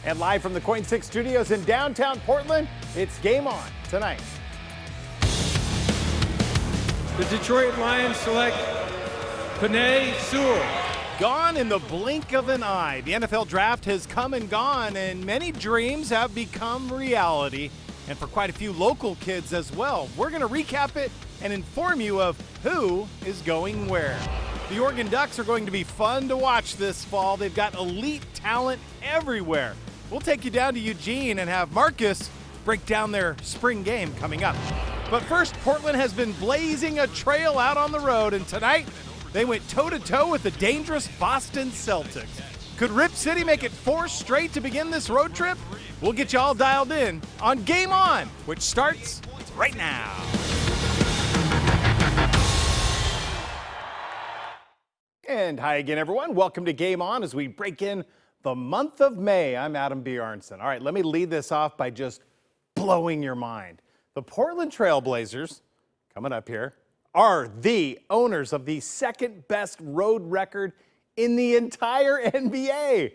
And live from the KOIN 6 studios in downtown Portland, it's Game On tonight. The Detroit Lions select Penei Sewell. Gone in the blink of an eye. The NFL draft has come and gone, and many dreams have become reality. And for quite a few local kids as well. We're going to recap it and inform you of who is going where. The Oregon Ducks are going to be fun to watch this fall. They've got elite talent everywhere. We'll take you down to Eugene and have Marcus break down their spring game coming up. But first, Portland has been blazing a trail out on the road, and tonight they went toe-to-toe with the dangerous Boston Celtics. Could Rip City make it 4 straight to begin this road trip? We'll get you all dialed in on Game On, which starts right now. And hi again, everyone. Welcome to Game On as we break in the month of May. I'm Adam B. Arnson. All right, let me lead this off by just blowing your mind. The Portland Trail Blazers, coming up here, are the owners of the second best road record in the entire NBA.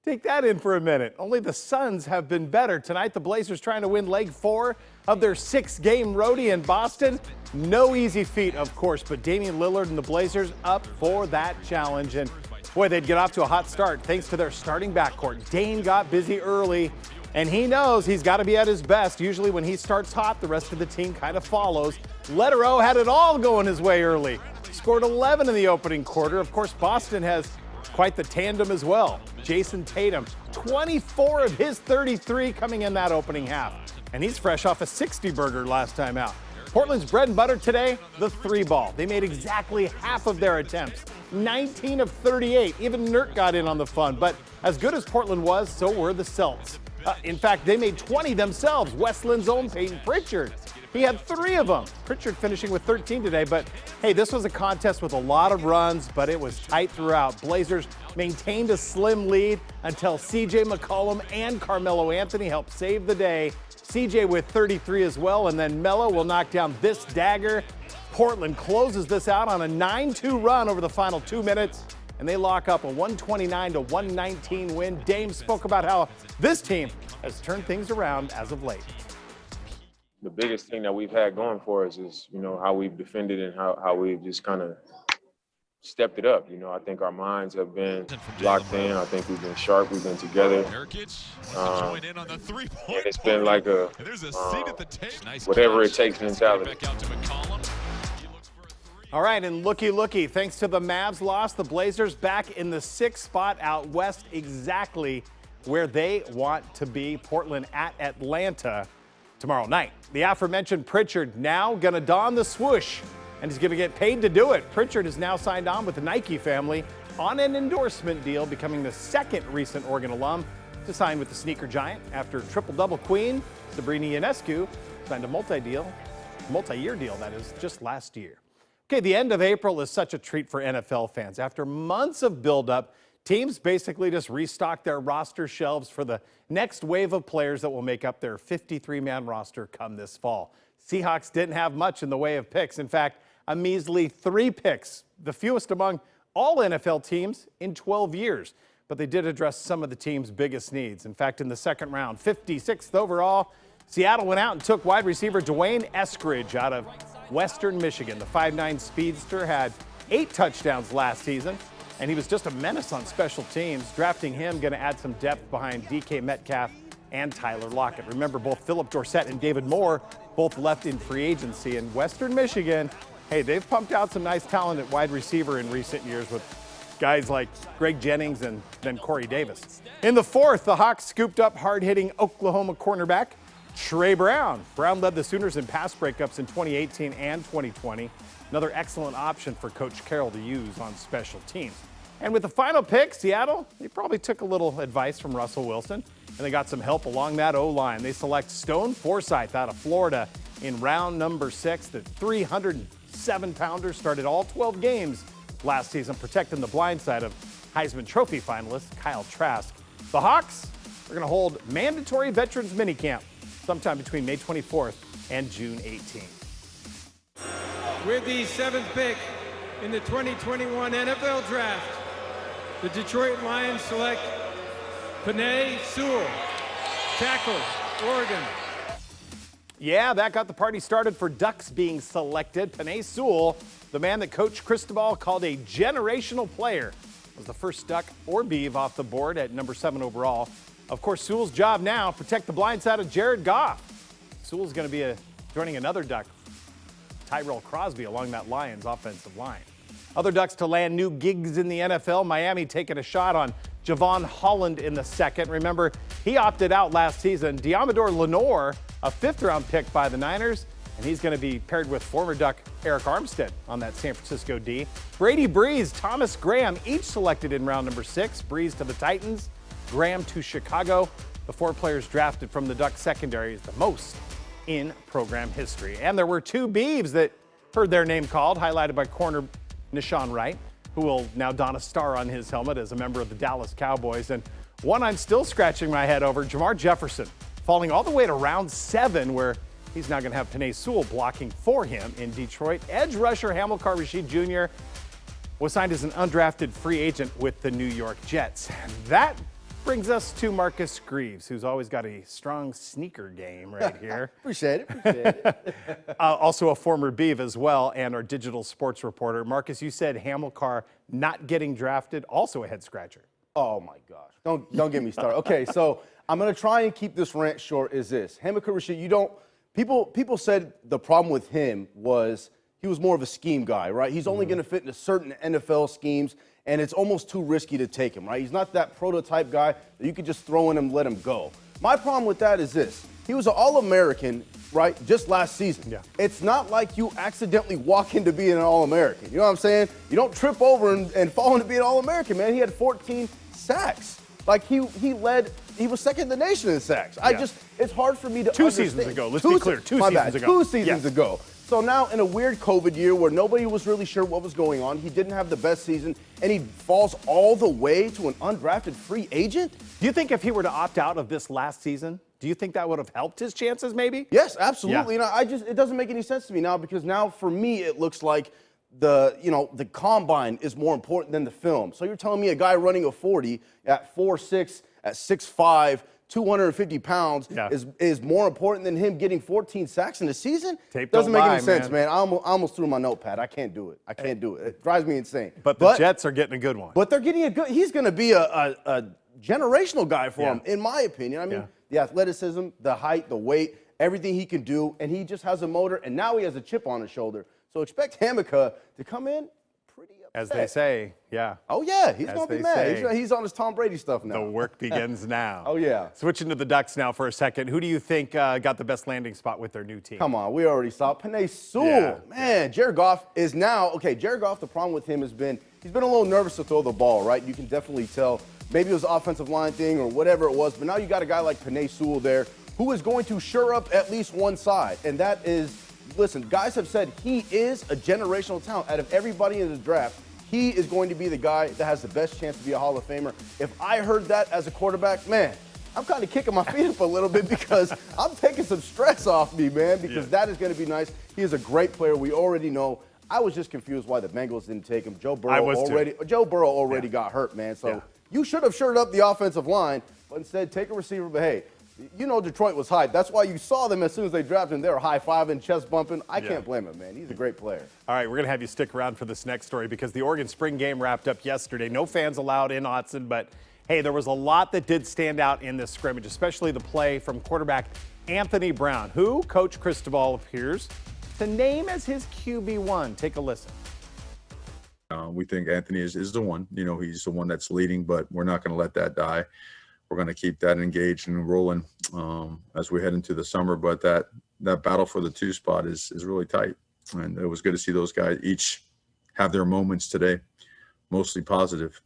Take that in for a minute. Only the Suns have been better. Tonight, the Blazers trying to win leg 4 of their 6-game roadie in Boston. No easy feat, of course, but Damian Lillard and the Blazers up for that challenge. And boy, they'd get off to a hot start thanks to their starting backcourt. Dane got busy early, and he knows he's got to be at his best. Usually when he starts hot, the rest of the team kind of follows. Lettero had it all going his way early. Scored 11 in the opening quarter. Of course, Boston has quite the tandem as well. Jayson Tatum, 24 of his 33 coming in that opening half. And he's fresh off a 60-burger last time out. Portland's bread and butter today, the 3-ball. They made exactly half of their attempts, 19 of 38. Even Nurt got in on the fun. But as good as Portland was, so were the Celts. In fact, they made 20 themselves. Westland's own Peyton Pritchard. He had 3 of them. Pritchard finishing with 13 today, but hey, this was a contest with a lot of runs, but it was tight throughout. Blazers maintained a slim lead until C.J. McCollum and Carmelo Anthony helped save the day. C.J. with 33 as well, and then Melo will knock down this dagger. Portland closes this out on a 9-2 run over the final 2 minutes, and they lock up a 129-119 win. Dame spoke about how this team has turned things around as of late. The biggest thing that we've had going for us is, how we've defended and how we've just kind of stepped it up. I think our minds have been locked in. I think we've been sharp. We've been together. And it's been like a whatever it takes mentality. All right, and looky, thanks to the Mavs loss, the Blazers back in the 6th spot out west, exactly where they want to be. Portland at Atlanta tomorrow night. The aforementioned Pritchard now going to don the swoosh, and he's going to get paid to do it. Pritchard is now signed on with the Nike family on an endorsement deal, becoming the 2nd recent Oregon alum to sign with the sneaker giant after triple-double queen Sabrina Ionescu signed a multi-year deal, that is, just last year. Okay, the end of April is such a treat for NFL fans. After months of buildup, teams basically just restock their roster shelves for the next wave of players that will make up their 53-man roster come this fall. Seahawks didn't have much in the way of picks. In fact, a measly 3 picks, the fewest among all NFL teams in 12 years. But they did address some of the team's biggest needs. In fact, in the 2nd round, 56th overall, Seattle went out and took wide receiver Dwayne Eskridge out of Western Michigan. The 5'9" speedster had 8 touchdowns last season, and he was just a menace on special teams. Drafting him going to add some depth behind DK Metcalf and Tyler Lockett. Remember, both Philip Dorsett and David Moore both left in free agency. In Western Michigan, hey, they've pumped out some nice talent at wide receiver in recent years with guys like Greg Jennings and then Corey Davis. In the 4th, the Hawks scooped up hard-hitting Oklahoma cornerback Trey Brown. Brown led the Sooners in pass breakups in 2018 and 2020. Another excellent option for Coach Carroll to use on special teams. And with the final pick, Seattle, they probably took a little advice from Russell Wilson, and they got some help along that O-line. They select Stone Forsythe out of Florida in round number 6. The 307-pounder started all 12 games last season, protecting the blind side of Heisman Trophy finalist Kyle Trask. The Hawks are going to hold mandatory veterans minicamp sometime between May 24th and June 18th. With the 7th pick in the 2021 NFL Draft, the Detroit Lions select Panay Sewell. Tackle, Oregon. Yeah, that got the party started for Ducks being selected. Panay Sewell, the man that Coach Cristobal called a generational player, was the first Duck or Beav off the board at number 7 overall. Of course, Sewell's job now, protect the blind side of Jared Goff. Sewell's going to be joining another Duck, Tyrell Crosby, along that Lions offensive line. Other Ducks to land new gigs in the NFL. Miami taking a shot on Javon Holland in the second. Remember, he opted out last season. Diamador Lenore, a 5th-round pick by the Niners, and he's going to be paired with former Duck Eric Armstead on that San Francisco D. Brady Breeze, Thomas Graham, each selected in round number 6. Breeze to the Titans, Graham to Chicago. The 4 players drafted from the Duck secondary is the most in program history. And there were 2 Beavs that heard their name called, highlighted by corner Nishan Wright, who will now don a star on his helmet as a member of the Dallas Cowboys. And one I'm still scratching my head over, Jamar Jefferson, falling all the way to round 7, where he's now going to have Panay Sewell blocking for him in Detroit. Edge rusher Hamilcar Rashed Jr. was signed as an undrafted free agent with the New York Jets. And that brings us to Marcus Greaves, who's always got a strong sneaker game right here. Appreciate it. Also a former Beav as well, and our digital sports reporter. Marcus, you said Hamilcar not getting drafted, also a head scratcher. Oh my gosh, don't get me started. Okay, so I'm gonna try and keep this rant short. Is this Hamilcar Rashed? People said the problem with him was he was more of a scheme guy, right? He's only gonna fit into certain NFL schemes, and it's almost too risky to take him, right? He's not that prototype guy that you could just throw in and let him go. My problem with that is this. He was an All-American, right, just last season. Yeah. It's not like you accidentally walk into being an All-American. You know what I'm saying? You don't trip over and fall into being an All-American, man. He had 14 sacks. Like, he was second in the nation in sacks. Yeah. It's hard for me to Two understand. seasons ago, let's be clear, two seasons ago. 2 seasons ago. So now in a weird COVID year where nobody was really sure what was going on, he didn't have the best season, and he falls all the way to an undrafted free agent? Do you think if he were to opt out of this last season, do you think that would have helped his chances maybe? Yes, absolutely. Yeah. And it doesn't make any sense to me now, because now for me it looks like the combine is more important than the film. So you're telling me a guy running a 40 at 4'6", at 6'5", 250 pounds is more important than him getting 14 sacks in a season? Tape doesn't don't make lie, any sense, man. man. I almost threw my notepad. I can't do it. I can't do it. It drives me insane. But the Jets are getting a good one. But they're getting a good. He's going to be a generational guy for him, in my opinion. I mean, the athleticism, the height, the weight, everything he can do, and he just has a motor, and now he has a chip on his shoulder. So expect Hamilcar to come in pretty upset. As they say, yeah. Oh, yeah, he's going to be mad. say. He's on his Tom Brady stuff now. The work begins now. Oh, yeah. Switching to the Ducks now for a second. Who do you think got the best landing spot with their new team? Come on, we already saw Panay Sewell. Yeah. Man, Jared Goff is now, okay, Jared Goff, the problem with him has been, he's been a little nervous to throw the ball, right? You can definitely tell. Maybe it was an offensive line thing or whatever it was, but now you got a guy like Panay Sewell there who is going to shore up at least one side, and that is, listen, guys have said he is a generational talent. Out of everybody in this draft, he is going to be the guy that has the best chance to be a Hall of Famer. If I heard that as a quarterback, man, I'm kind of kicking my feet up a little bit because I'm taking some stress off me, man, because that is going to be nice. He is a great player. We already know. I was just confused why the Bengals didn't take him. Joe Burrow already got hurt, man. So you should have shored up the offensive line, but instead take a receiver. But, hey, you know Detroit was hyped. That's why you saw them as soon as they drafted him. They were high-fiving, chest-bumping. I can't blame him, man. He's a great player. All right, we're going to have you stick around for this next story because the Oregon spring game wrapped up yesterday. No fans allowed in Autzen, but, hey, there was a lot that did stand out in this scrimmage, especially the play from quarterback Anthony Brown, who Coach Cristobal appears to name as his QB1. Take a listen. We think Anthony is the one. You know, he's the one that's leading, but we're not going to let that die. We're going to keep that engaged and rolling as we head into the summer. But that battle for the 2 spot is really tight. And it was good to see those guys each have their moments today, mostly positive.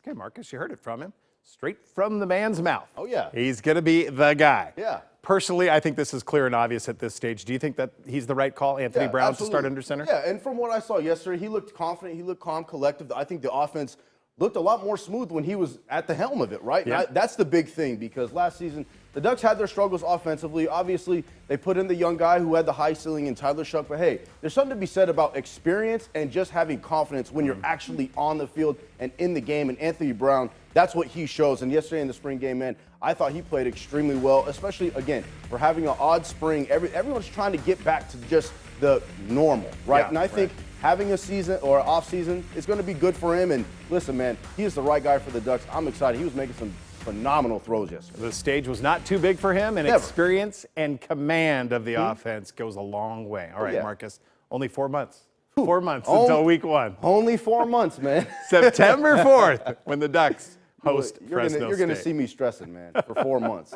Okay, Marcus, you heard it from him. Straight from the man's mouth. Oh, yeah. He's going to be the guy. Yeah. Personally, I think this is clear and obvious at this stage. Do you think that he's the right call, Anthony Brown, absolutely. to start under center? Yeah, and from what I saw yesterday, he looked confident. He looked calm, collective. I think the offense looked a lot more smooth when he was at the helm of it, right? Yeah. That's the big thing, because last season, the Ducks had their struggles offensively. Obviously, they put in the young guy who had the high ceiling in Tyler Shuck. But, hey, there's something to be said about experience and just having confidence when you're actually on the field and in the game. And Anthony Brown That's what he shows. And yesterday in the spring game, man, I thought he played extremely well, especially, again, for having an odd spring. Everyone's trying to get back to just the normal, right? Yeah, and I think having a season or an off season is going to be good for him. And listen, man, he is the right guy for the Ducks. I'm excited. He was making some phenomenal throws yesterday. The stage was not too big for him, and experience and command of the offense goes a long way. All right, Marcus, only 4 months. 4 months until week 1. Only 4 months, man. September 4th, when the Ducks host Fresno State. You're going to see me stressing, man, for 4 months.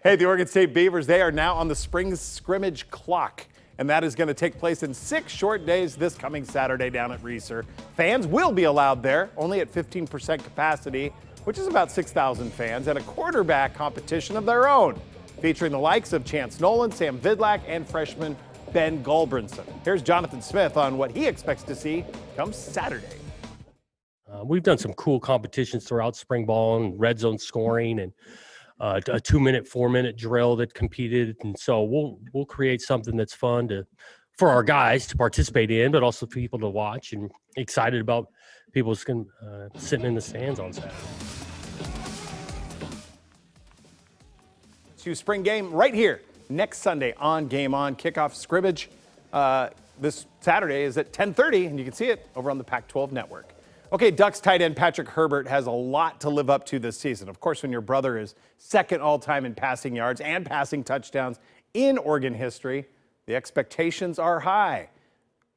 Hey, the Oregon State Beavers, they are now on the spring scrimmage clock, and that is going to take place in 6 short days this coming Saturday down at Reser. Fans will be allowed there, only at 15% capacity, which is about 6,000 fans, and a quarterback competition of their own, featuring the likes of Chance Nolan, Sam Vidlac, and freshman Ben Gulbranson. Here's Jonathan Smith on what he expects to see come Saturday. We've done some cool competitions throughout spring ball and red zone scoring and a 2-minute, 4-minute drill that competed. And so we'll create something that's fun for our guys to participate in, but also for people to watch, and excited about people sitting in the stands on Saturday. To spring game right here next Sunday on Game On. Kickoff scrimmage this Saturday is at 10:30, and you can see it over on the Pac-12 network. Okay, Ducks tight end Patrick Herbert has a lot to live up to this season. Of course, when your brother is second all-time in passing yards and passing touchdowns in Oregon history, the expectations are high.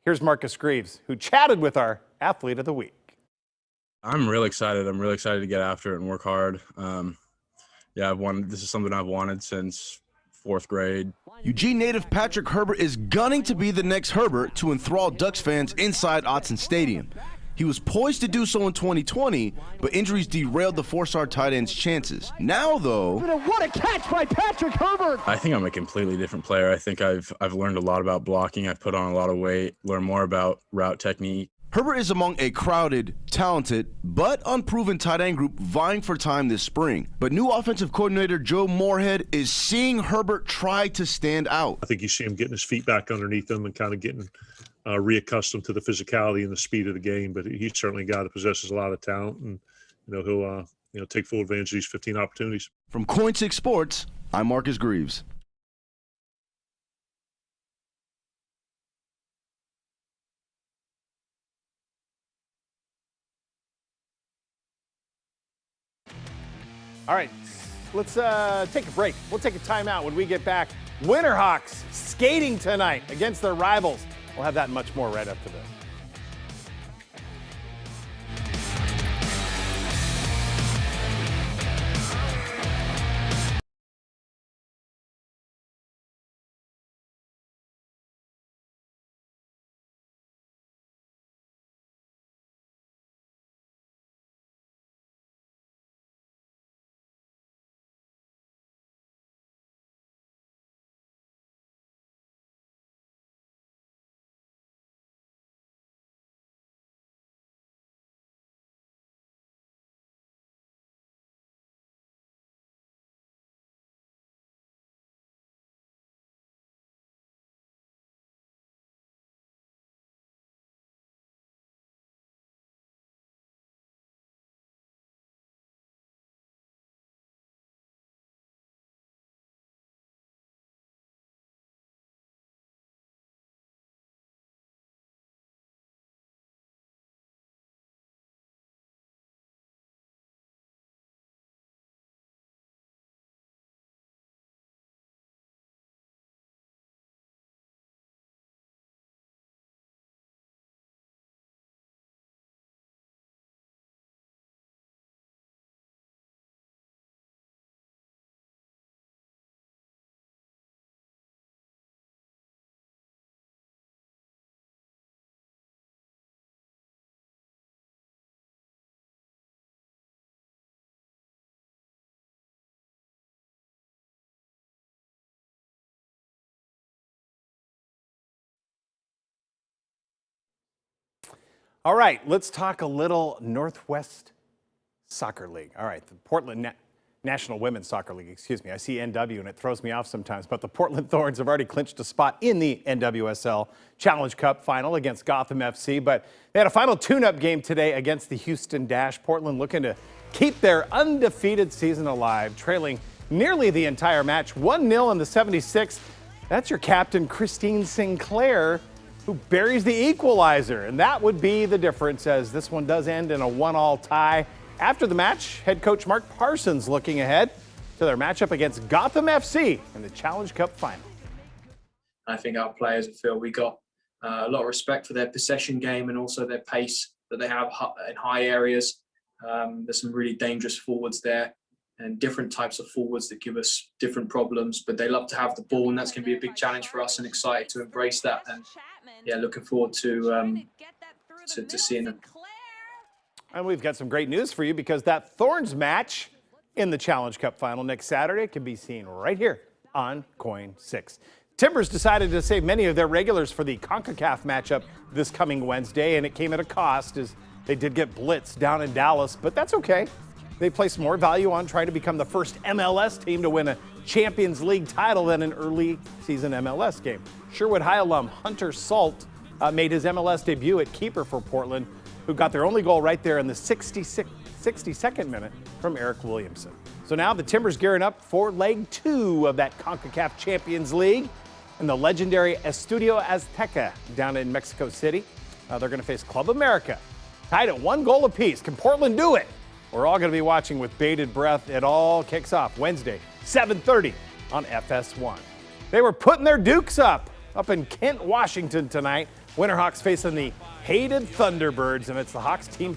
Here's Marcus Greaves, who chatted with our Athlete of the Week. I'm really excited. I'm really excited to get after it and work hard. This is something I've wanted since 4th grade. Eugene native Patrick Herbert is gunning to be the next Herbert to enthrall Ducks fans inside Autzen Stadium. He was poised to do so in 2020, but injuries derailed the 4-star tight end's chances. Now, though, what a catch by Patrick Herbert! I think I'm a completely different player. I think I've learned a lot about blocking. I've put on a lot of weight, learned more about route technique. Herbert is among a crowded, talented, but unproven tight end group vying for time this spring. But new offensive coordinator Joe Moorhead is seeing Herbert try to stand out. I think you see him getting his feet back underneath him and kind of getting reaccustomed to the physicality and the speed of the game. But he's certainly a guy that possesses a lot of talent, and he'll take full advantage of these 15 opportunities. From KOIN 6 Sports, I'm Marcus Greaves. All right, let's take a break. We'll take a timeout when we get back. Winterhawks skating tonight against their rivals. We'll have that and much more right after this. All right, let's talk a little Northwest Soccer League. All right, the Portland National Women's Soccer League, excuse me. I see NW and it throws me off sometimes, but the Portland Thorns have already clinched a spot in the NWSL Challenge Cup final against Gotham FC, but they had a final tune-up game today against the Houston Dash. Portland looking to keep their undefeated season alive, trailing nearly the entire match, 1-0 in the 76th. That's your captain, Christine Sinclair, who buries the equalizer, and that would be the difference as this one does end in a 1-1 tie. After the match, head coach Mark Parsons looking ahead to their matchup against Gotham FC in the Challenge Cup final. I think our players feel we got a lot of respect for their possession game and also their pace that they have in high areas. There's some really dangerous forwards there and different types of forwards that give us different problems, but they love to have the ball, and that's going to be a big challenge for us, and excited to embrace that. And yeah, looking forward to seeing them. And we've got some great news for you because that Thorns match in the Challenge Cup final next Saturday can be seen right here on KOIN 6. Timbers decided to save many of their regulars for the CONCACAF matchup this coming Wednesday, and it came at a cost as they did get blitzed down in Dallas, but that's okay. They placed more value on trying to become the first MLS team to win a Champions League title than an early season MLS game. Sherwood High alum Hunter Salt made his MLS debut at keeper for Portland, who got their only goal right there in the 62nd minute from Eric Williamson. So now the Timbers gearing up for leg 2 of that CONCACAF Champions League in the legendary Estadio Azteca down in Mexico City. They're going to face Club America, tied at 1 goal apiece. Can Portland do it? We're all going to be watching with bated breath. It all kicks off Wednesday, 7:30 on FS1. They were putting their dukes up in Kent, Washington tonight. Winterhawks facing the hated Thunderbirds, and it's the Hawks team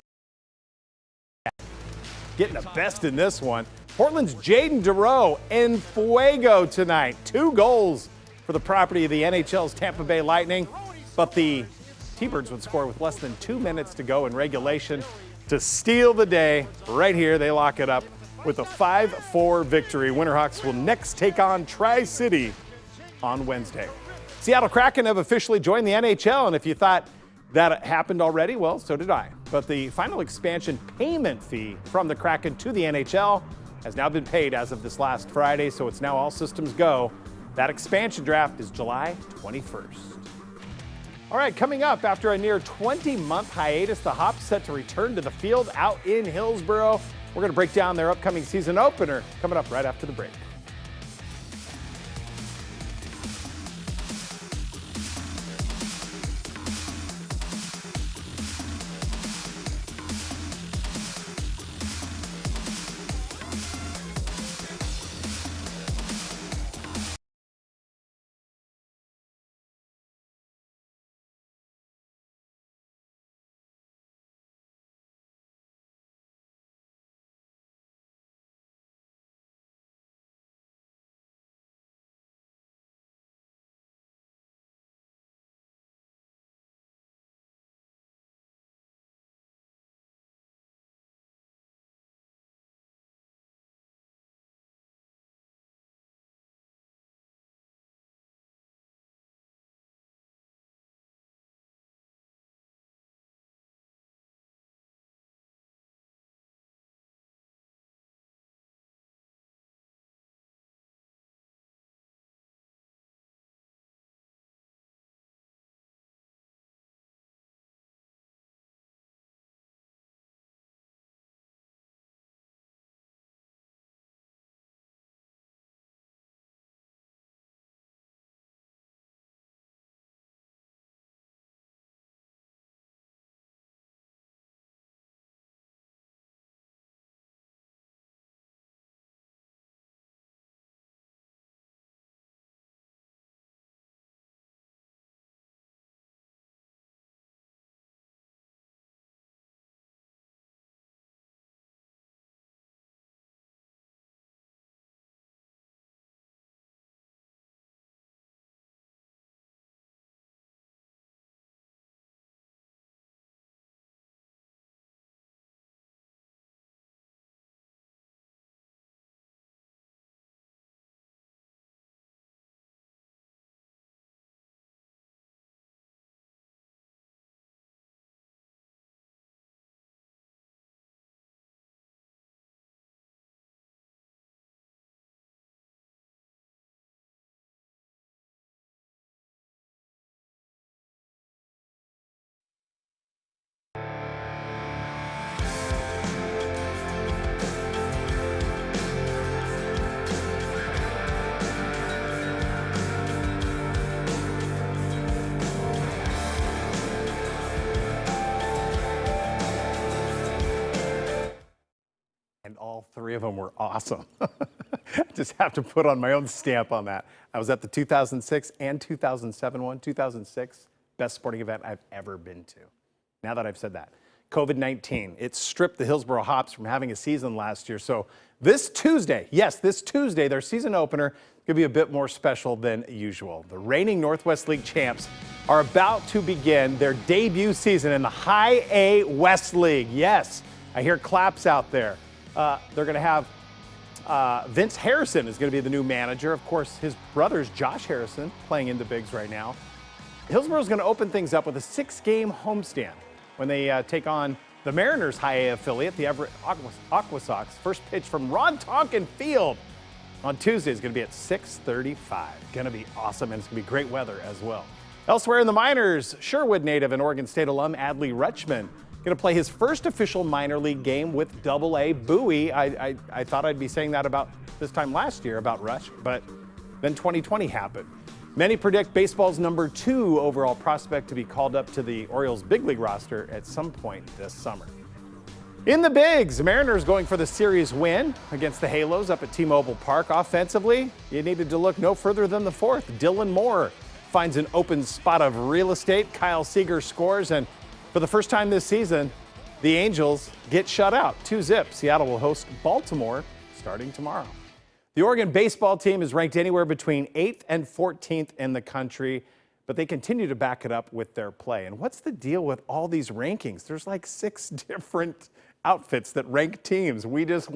getting the best in this one. Portland's Jaden DeRoe en fuego tonight. 2 goals for the property of the NHL's Tampa Bay Lightning, but the T-Birds would score with less than 2 minutes to go in regulation to steal the day. Right here, they lock it up with a 5-4 victory. Winterhawks will next take on Tri-City on Wednesday. Seattle Kraken have officially joined the NHL, and if you thought that happened already, well, so did I. But the final expansion payment fee from the Kraken to the NHL has now been paid as of this last Friday, so it's now all systems go. That expansion draft is July 21st. All right, coming up, after a near 20-month hiatus, the Hops set to return to the field out in Hillsboro. We're going to break down their upcoming season opener coming up right after the break. And all three of them were awesome. Just have to put on my own stamp on that. I was at the 2006 and 2007 one. 2006, best sporting event I've ever been to. Now that I've said that. COVID-19, it stripped the Hillsboro Hops from having a season last year. So this Tuesday, yes, this Tuesday, their season opener is going to be a bit more special than usual. The reigning Northwest League champs are about to begin their debut season in the High A West League. Yes, I hear claps out there. They're going to have Vince Harrison is going to be the new manager. Of course, his brother's Josh Harrison playing in the bigs right now. Hillsboro's going to open things up with a 6-game homestand when they take on the Mariners' High A affiliate, the Everett Aqua Sox. First pitch from Ron Tonkin Field on Tuesday is going to be at 6:35. Going to be awesome, and it's going to be great weather as well. Elsewhere in the minors, Sherwood native and Oregon State alum Adley Rutschman going to play his first official minor league game with Double-A Bowie. I thought I'd be saying that about this time last year about Rush, but then 2020 happened. Many predict baseball's number 2 overall prospect to be called up to the Orioles' big league roster at some point this summer. In the bigs, the Mariners going for the series win against the Halos up at T-Mobile Park. Offensively, you needed to look no further than the fourth. Dylan Moore finds an open spot of real estate. Kyle Seager scores, and for the first time this season, the Angels get shut out 2-0. Seattle will host Baltimore starting tomorrow. The Oregon baseball team is ranked anywhere between 8th and 14th in the country, but they continue to back it up with their play. And what's the deal with all these rankings? There's like 6 different outfits that rank teams. We just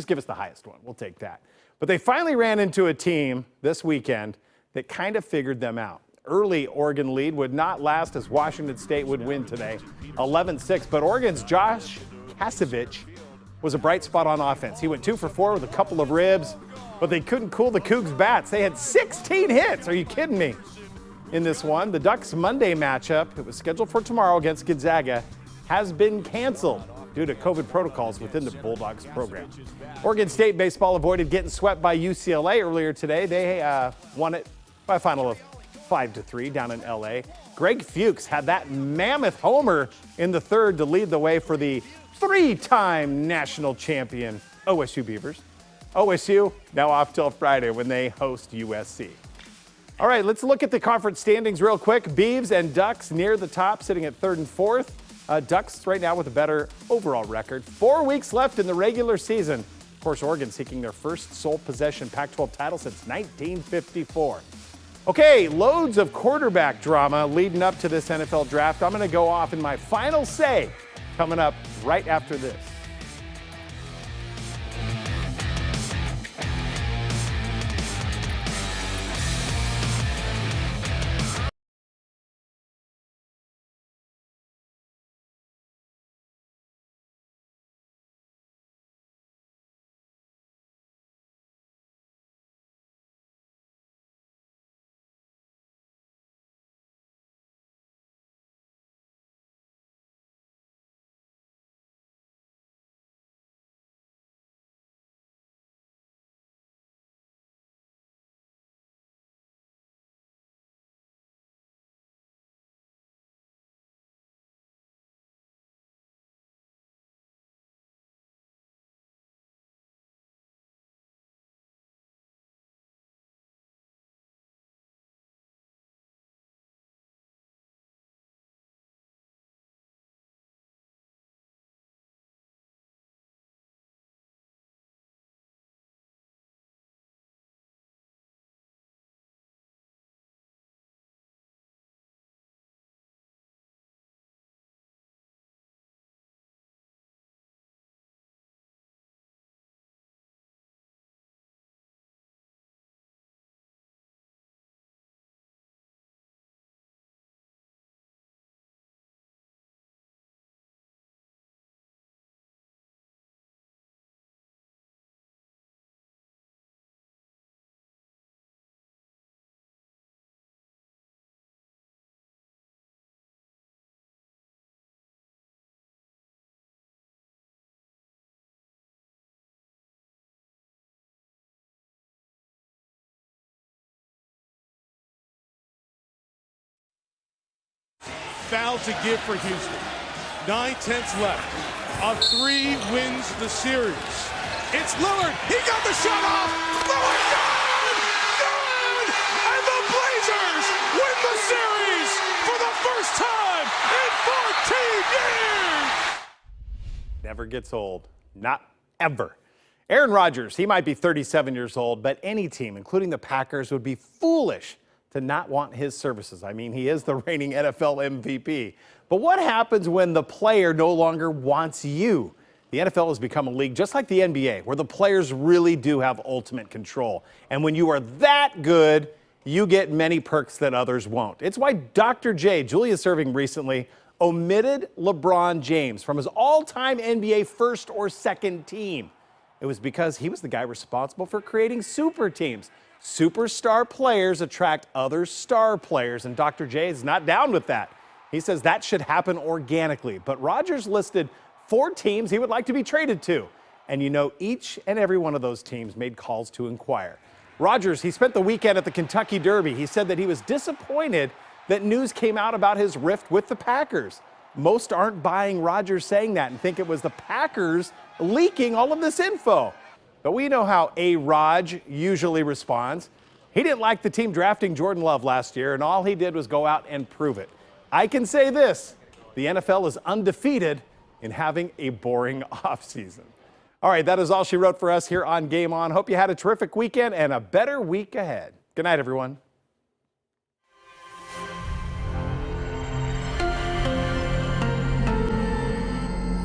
give us the highest one. We'll take that. But they finally ran into a team this weekend that kind of figured them out. Early Oregon lead would not last as Washington State would win today, 11-6. But Oregon's Josh Kasevich was a bright spot on offense. He went 2 for 4 with a couple of ribs, but they couldn't cool the Cougs' bats. They had 16 hits. Are you kidding me? In this one, the Ducks' Monday matchup, it was scheduled for tomorrow against Gonzaga, has been canceled due to COVID protocols within the Bulldogs program. Oregon State baseball avoided getting swept by UCLA earlier today. They won it by a final of 5-3 down in LA. Greg Fuchs had that mammoth homer in the third to lead the way for the 3-time national champion OSU Beavers. OSU now off till Friday when they host USC. All right, let's look at the conference standings real quick. Beavs and Ducks near the top, sitting at 3rd and 4th. Ducks right now with a better overall record. 4 weeks left in the regular season. Of course, Oregon seeking their first sole possession Pac-12 title since 1954. Okay, loads of quarterback drama leading up to this NFL draft. I'm going to go off in my final say coming up right after this. Foul to give for Houston. 9/10 left. A 3 wins the series. It's Lillard. He got the shot off. Lillard, good! Good! And the Blazers win the series for the first time in 14 years! Never gets old. Not ever. Aaron Rodgers, he might be 37 years old, but any team, including the Packers, would be foolish to not want his services. I mean, he is the reigning NFL MVP. But what happens when the player no longer wants you? The NFL has become a league just like the NBA, where the players really do have ultimate control. And when you are that good, you get many perks that others won't. It's why Dr. J, Julius Erving, recently omitted LeBron James from his all-time NBA first or second team. It was because he was the guy responsible for creating super teams. Superstar players attract other star players, and Dr. J is not down with that. He says that should happen organically. But Rodgers listed 4 teams he would like to be traded to. And you know, each and every one of those teams made calls to inquire. Rodgers, he spent the weekend at the Kentucky Derby. He said that he was disappointed that news came out about his rift with the Packers. Most aren't buying Rodgers saying that and think it was the Packers leaking all of this info. But we know how A-Rod usually responds. He didn't like the team drafting Jordan Love last year, and all he did was go out and prove it. I can say this, the NFL is undefeated in having a boring offseason. All right, that is all she wrote for us here on Game On. Hope you had a terrific weekend and a better week ahead. Good night, everyone.